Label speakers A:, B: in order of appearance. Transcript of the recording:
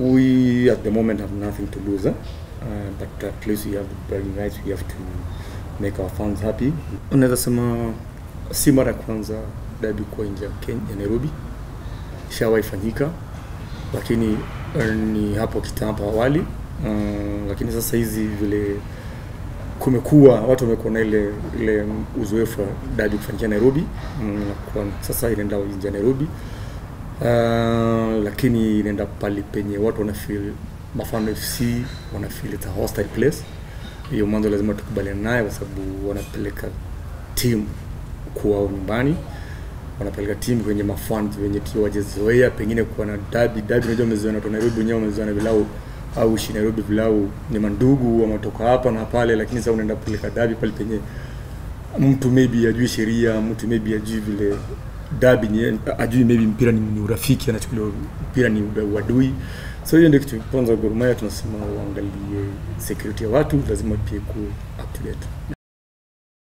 A: We at the moment have nothing to lose, but at least we have the bragging rights. We have to make our fans happy. Unaweza sema si mara kwanza derby kwa nje ya Nairobi, shawahi fanyika, lakini ni hapo kitambo awali. Lakini sasa hizi vile kumekuwa watu wamekuwa na ile uzoefu derby kufanyika Nairobi, kwa sasa inaenda nje ya Nairobi. Lakini inaenda pale penye watu wana feel Mafano FC wana feel it's a hostile place. Hiyo mwanzo lazima tukubaliane naye kwa sababu wanapeleka team kwao nyumbani, wanapeleka team kwenye mafans wenye tio wajezoea pengine kuwa na derby unajua mezoea na Nairobi wenyewe wamezoea na Vilau au shi Nairobi Vilau ni mandugu wametoka hapa na pale, lakini sasa unaenda kupeleka derby pale penye mtu maybe ajui sheria, mtu maybe ajui vile derby ni ajui, maybe mpira ni urafiki, anachukulia mpira ni uadui. So hiyo ndio kitu kwanza Gor Mahia tunasema waangalie security ya watu, lazima pia ku up to date.